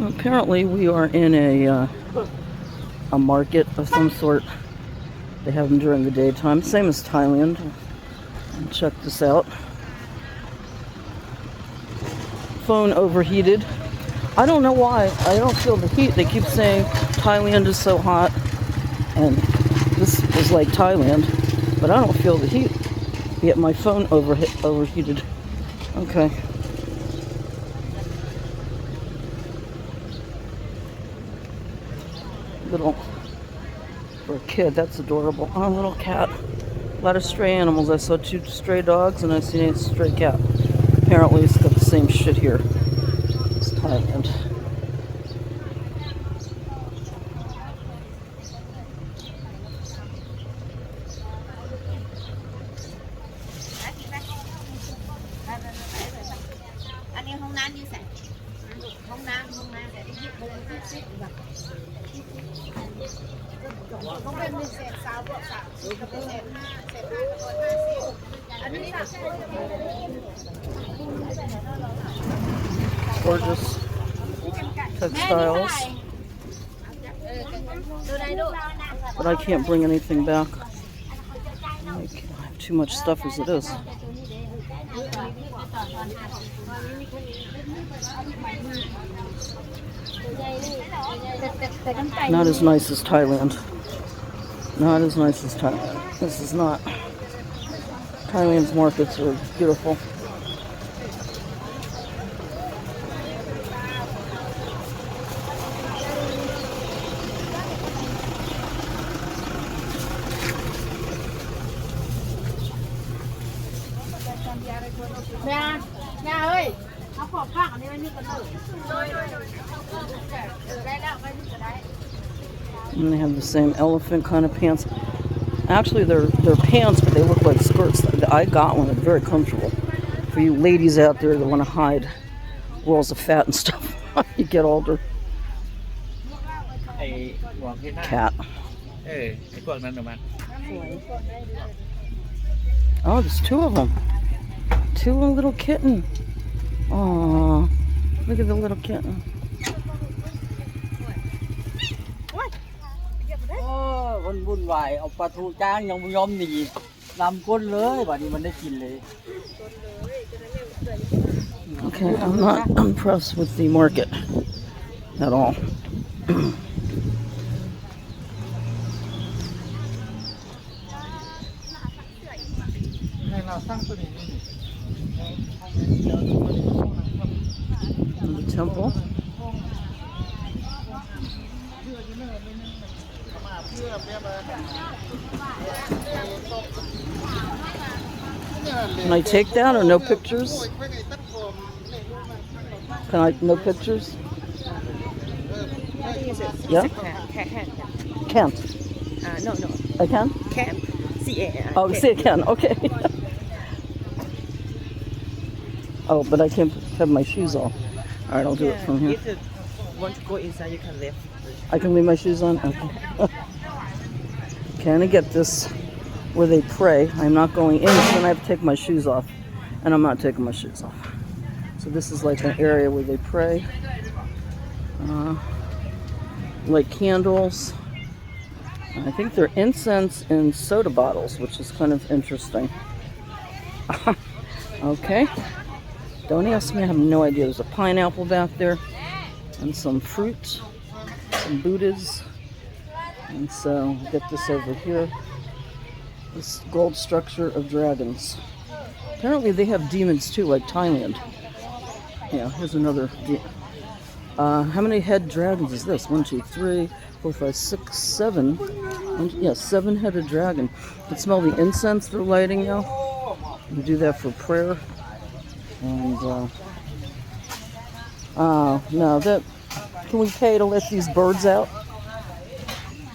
Apparently we are in a market of some sort. They have them during the daytime, same as Thailand. Check this out. Phone overheated. I don't know why. I don't feel the heat. They keep saying Thailand is so hot, and this is like Thailand, but I don't feel the heat. Yet my phone overheated. Okay. Little, for a kid, that's adorable. Oh, a little cat. A lot of stray animals. I saw 2 stray dogs and I seen a stray cat. Apparently it's got the same shit here. It's Thailand. Gorgeous textiles. But I can't bring anything back. I have too much stuff as it is. Not as nice as Thailand. Not as nice as Thailand. This is not. Thailand's markets are beautiful. And they have the same elephant kind of pants. Actually, they're pants, but they look like skirts. I got one. It's very comfortable. For you ladies out there that want to hide rolls of fat and stuff you get older. Cat. Oh, there's 2 of them. 2 little kitten. Oh, look at the little kitten. Okay, I'm not impressed with the market at all. The temple. Can I take that or no pictures? Can I, no pictures? Yeah? Can. No. I can? Can. C-A-N. Oh, see, I can. Okay. Oh, but I can't have my shoes off. All right, I'll do it from here. If you want to go inside, you can leave. I can leave my shoes on? Okay. Can I get this where they pray? I'm not going in, so then I have to take my shoes off. And I'm not taking my shoes off. So this is like an area where they pray. Like candles. I think they're incense in soda bottles, which is kind of interesting. Okay. Don't ask me, I have no idea. There's a pineapple back there. And some fruit. Some Buddhas. And so, get this over here. This gold structure of dragons. Apparently they have demons too, like Thailand. Yeah, here's another. How many head dragons is this? 1, 2, 3, 4, 5, 6, 7. Yeah, 7-headed dragon. You can smell the incense they're lighting now. You do that for prayer. And no, that. Can we pay to let these birds out?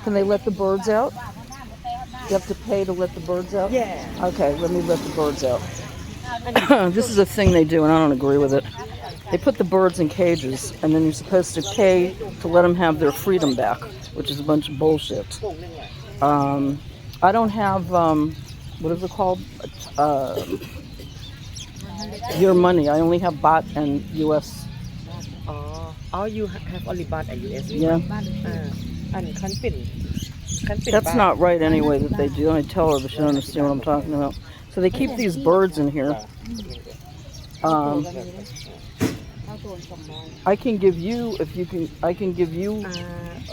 Can they let the birds out? You have to pay to let the birds out? Yeah. Okay, let me let the birds out. This is a thing they do, and I don't agree with it. They put the birds in cages, and then you're supposed to pay to let them have their freedom back, which is a bunch of bullshit. I don't have, what is it called? Your money. I only have baht and US. all you have only baht and US Yeah. อันคันเป็น That's บาท not right anyway that they do. I tell her, but she don't understand what I'm talking about. So they keep these birds in here. I can give you if you can. I can give you.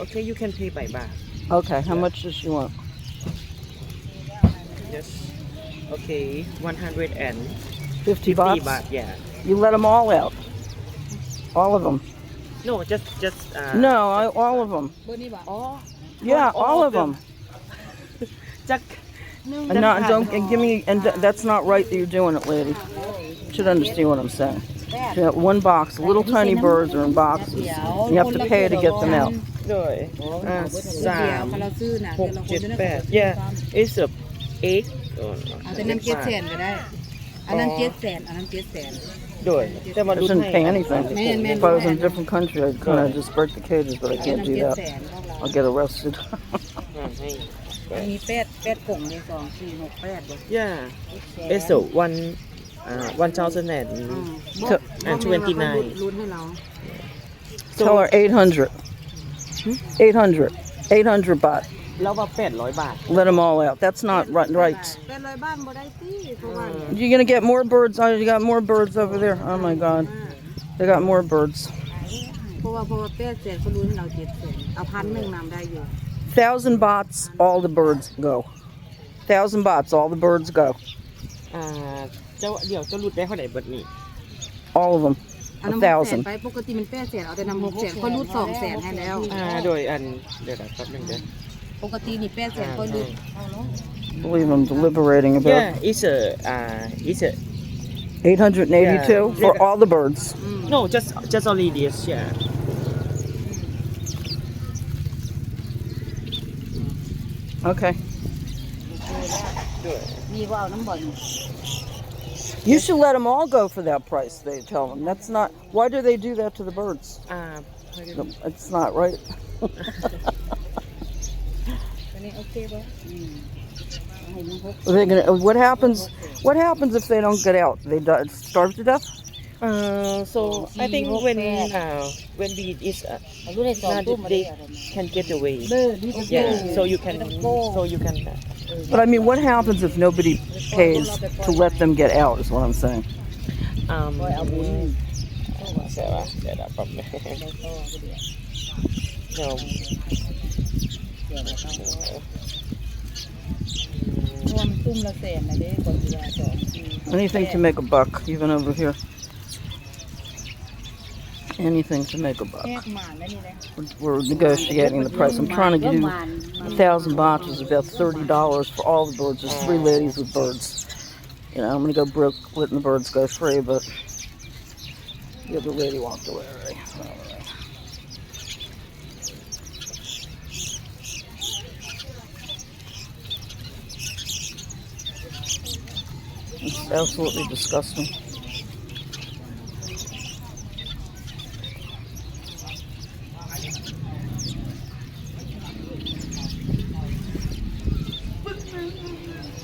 Okay you can pay by baht Okay. How much does she want? yes okay 150 50 baht. baht yeah You let them all out. All of them. no just No, all of them. อ๋อ Yeah, all of them. จัก And not don't and give me. And that's not right that you're doing it, lady. You should understand what I'm saying. You have one box. Little tiny birds are in boxes. You have to pay to get them out. ด้วย3 6 7 8 yeah it's a 8 เอาแต่นั้น700,000ก็ได้ อันนั้น700,000อันนั้น700,000 ด้วยแต่ว่า I รุ่น shouldn't ให้ pay anything. If I was in a different country, I'd kind of just break the cages, but I อัน can't นั้น do that. 700,000 I'll get arrested. ให้ อันนี้8กล่องเลย2 4 6 8บ่ yeah it's a 1,000 and 29 รุ่นให้เรา Tell her 800. 800 baht. แล้วว่า800 บาท Let them all out. That's not right. 800 บาทบ่ได้ติเพราะว่า You're gonna get more birds. Oh, you got more birds over there. Oh my God, they got more birds. เพราะว่า800,000เขารุ่นให้เรา700,000เอา1,000นำได้อยู่ 1,000 bahts, all the birds go. 1,000 bahts, all the birds go. เจ้าเดี๋ยวเจ้ารุดได้เท่าไหร่เบิดนี่ All of them. อันนั้น 1,000. ไปปกติมัน800,000เอาแต่นำ600,000เขารุ่น200,000ให้แล้ว โดยอันเดี๋ยวแป๊บนึงเด้อ ปกตินี่800,000เขารุ่น Believe I'm deliberating about yeah it's a 882 for all the birds. no just only this yeah Okay. ด้วย นี่ว่าเอาน้ำบ่อย You should let them all go for that price. They tell them that's not. Why do they do that to the birds? No, it's not right. อันนี้โอเคบ่ให้มันWhat happens? What happens if they don't get out? They die, starve to death. so I think when we is รุ่นให้2ทุ่มมาได้ they can get away นี่ก็ yeah so you can But I mean, what happens if nobody pays to let them get out? Is what I'm saying. ใช่ป่ะเดี๋ยวแป๊บนึงเดี๋ยว รวมตุ้มละแสนนะเด้ก่อนเวลา2 Anything to make a buck, even over here. Anything to make a buck. แยกหมาแล้วนี่นะ We're negotiating the price. I'm trying to do 1,000 bahts is about $30 for all the birds. There's 3 ladies with birds. You know, I'm gonna go broke letting the birds go free, but the other lady walked away already. It's absolutely disgusting.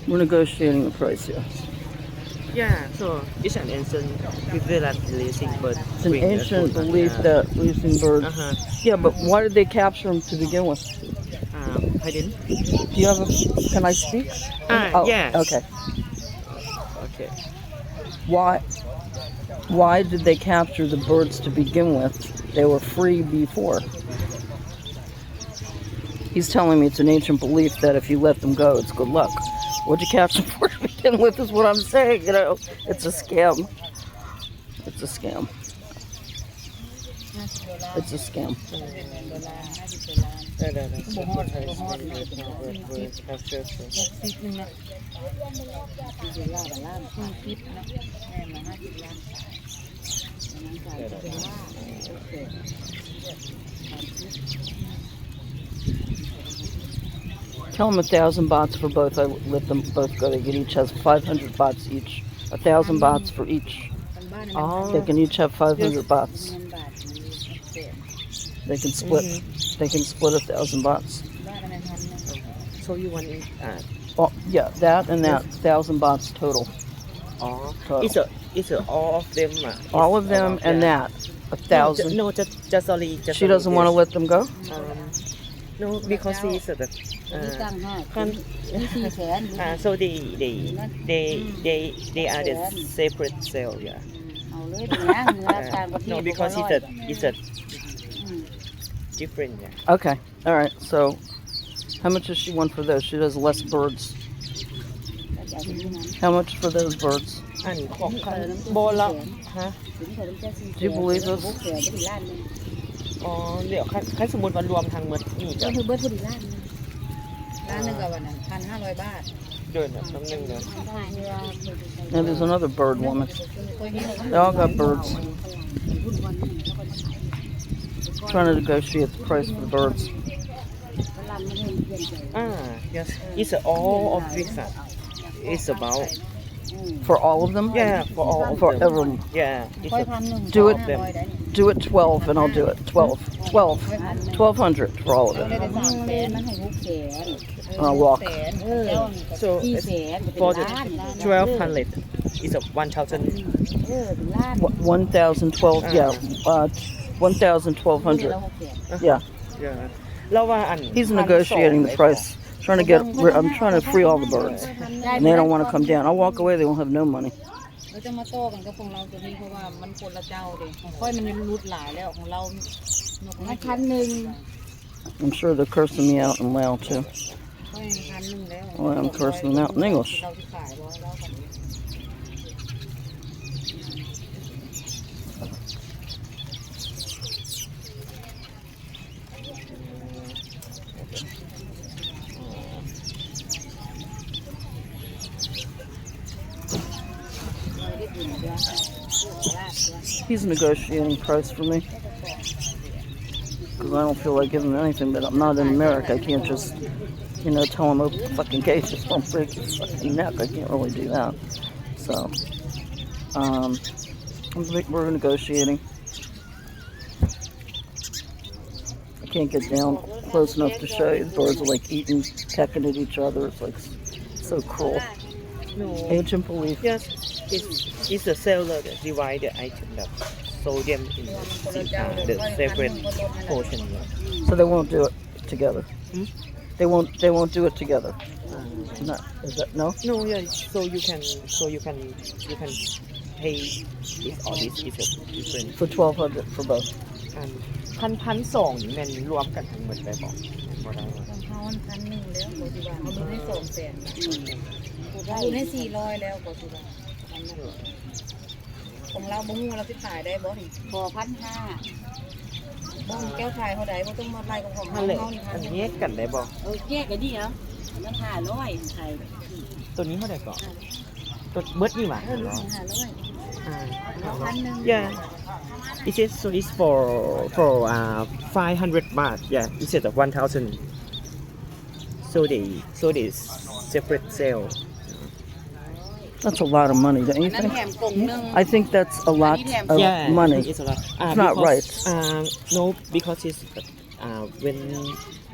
We're negotiating the price here. yeah so it's an ancient belief that releasing birds It's an ancient belief that leasing birds. Yeah, but why did they capture them to begin with? I didn't Do you have a? Can I speak? Oh, yeah Okay. okay Why did they capture the birds to begin with? They were free before. He's telling me it's an ancient belief that if you let them go, it's good luck. What'd you capture them for to begin with is what I'm saying, you know. It's a scam. It's a scam. It's a scam. ได้ บ่ฮอด60นึงนะ40ล้านล้าน40นะแม่มา50ล้านอันนั้นก็เป็นล้านโอเค Tell them 1,000 bahts for both. I let them both go. They can each have 500 bahts each. 1,000 bahts for each. They can each have 500 bahts. They can split. They can split 1,000 bahts. so you want Oh, yeah, that and that 1,000 bahts total. it's a all of them All of them and that. 1,000. No, just only. Just She doesn't want to let them go. No, because he's a นี่ตั้งห้า can นี่400,000 so they are the separate sale, yeah. เอาเลยเป็นย่างเนื้อต่างประเทศ No, because it's a different, yeah. Okay. All right. So, how much does she want for those? She does less birds. How much for those birds? อันของโบละฮะ Do you believe this? อ๋อเดี๋ยวคันสมมุติว่ารวมทั้งหมดนี่ ก็ จะ คือเบิร์ดพอดีล้านหนึ่งกับวันนั้น1,500 บาท เดินแบบน้ำหนึ่งเดิน And there's another bird woman. They all got birds. Trying to negotiate the price for the birds. Yes, it's all of this. It's about For all of them? yeah for all of For them. everyone. Yeah, it's ค่อย a, 1,100 Do it. 500ได้ Do it 12 and I'll do it. 12. 12. 1,200 for all of ได้ it. ได้300,000มันให้600,000 I'll walk. so 400,000 for the เป็นล้าน 1,200 is a 1,000. เป็นล้าน 1,012. Yeah. 1,200. Yeah. Yeah. แล้วว่าอัน He's negotiating the price. Trying to get. I'm trying to free all the birds, and they don't want to come down. I'll walk away. They won't have no money. เราจะมาโต้กันกับของเราตัวนี้เพราะว่ามันคนละเจ้าเด้ของค่อยมันรุดหลายแล้วของเรานกให้1,000 I'm sure they're cursing me out in Lao too. ค่อย1,000แล้ว Well, I'm cursing them out in English. เราที่ขายบ่เรากัน He's negotiating price for me because I don't feel like giving him anything. But I'm not in America. I can't just, tell him open the fucking case. Just don't break his fucking neck. I can't really do that. So, we're negotiating. I can't get down close enough to show you. The birds are like eating, pecking at each other. It's like so cruel. No. Ancient belief. Yes, it's the seller that divide the item that sold them in the separate portion. So they won't do it together. They won't do it together. No, is that no? No, yeah. So you can pay this or this is a different. For 1,200 for both. 1,200นี่แม่นรวมกันทั้งหมดไปบอกบ่ได้ ของเขา1,100แล้วโกสิบาเขาดูให้200,000ดูให้400แล้วโกสิบาของเราบ่ฮู้เราสิขายได้บ่นี่บ่ 1,500บ่แก้วขายเท่าใดบ่ต้องมาไล่กับของ นั่ เฮาน แหละ นี่ อันนี้กันได้บ่ แยกกันดิเหรอมัน500ขาย ตัวนี้เท่าไหร่ก่อนตัวเบิดนี่หว่า 500 1,000 Yeah. It is so it's for 500 baht. Yeah, instead of 1,000. So they separate sale. That's a lot of money, don't you นั่น think? แถมกล่องนึง I think that's a lot of Yeah, money. it's a lot. It's not right. No, because it's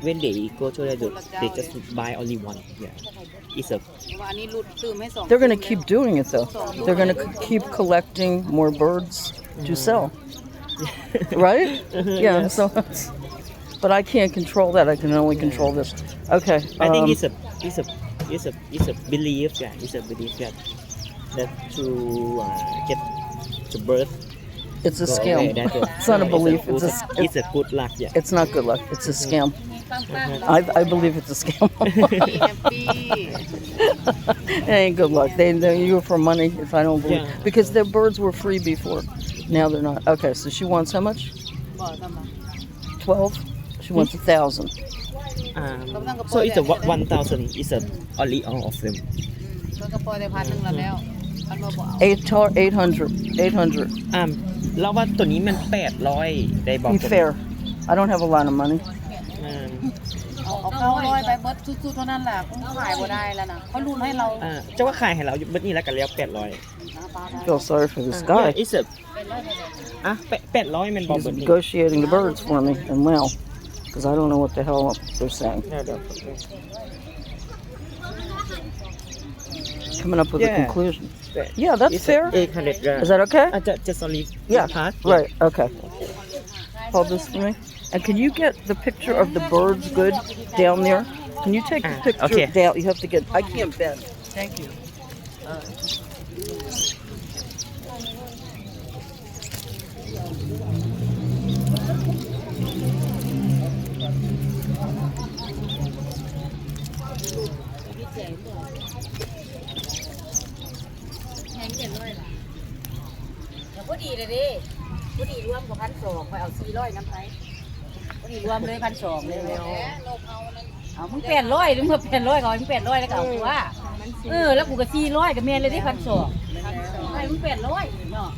when they go to the they just buy only one. Yeah, it's a ว่าอันนี้รุดตื้มให้2 They're going to keep doing it though. They're going to keep collecting more birds to sell. Right? Yeah. Yes. So, but I can't control that. I can only control this. Okay. I think it's a belief. Yeah, it's a belief that to get the birth. It's a go scam. away, that's it. It's not a belief. It's a good luck. Yeah. It's not good luck. It's a scam. I believe it's a scam. แฮปปี้ It ain't good luck. They you for money if I don't believe Yeah. because their birds were free before. Now they're not. Okay, so she wants how much? บ่ทำมา 12. She wants 1,000. So it's a 1,000. It's a only all of them. เพิ่นก็ปล่อยได้1,000แล้วคันว่าบ่เอา 800. 800. แล้วว่าตัวนี้มัน800ได้บอก Be fair. I don't have a lot of money. เอาเข้า100ไปเบิดสุดๆเท่านั้นแหละคงขายบ่ได้แล้วนะเขารุ่นให้เรา จะว่าขายให้เราเบิดนี้แล้วกันแล้ว800 Feel sorry for this guy. It's a 800มันบอก He's เบิดนี้ negotiating the birds for me and well, because I don't know what the hell they're saying. Coming up with a Yeah. conclusion. Yeah, that's It's fair. 800 Is that okay? just only Yeah. part. Right. Okay. Hold this for me. And can you get the picture of the birds good down there? Can you take the picture okay. down? You have to get. I can't bend. Thank you.พอดีเลยดิพอดีรวมกับ1,200ไปเอา400น้ำไปพอดีรวมเลย1,200เลยเอามึง800หรือมึง800ก่อนมึง800แล้วก็เอากูว่าแล้วกูก็400กับแม่เลยได้1,200ให้มึง800เนาะ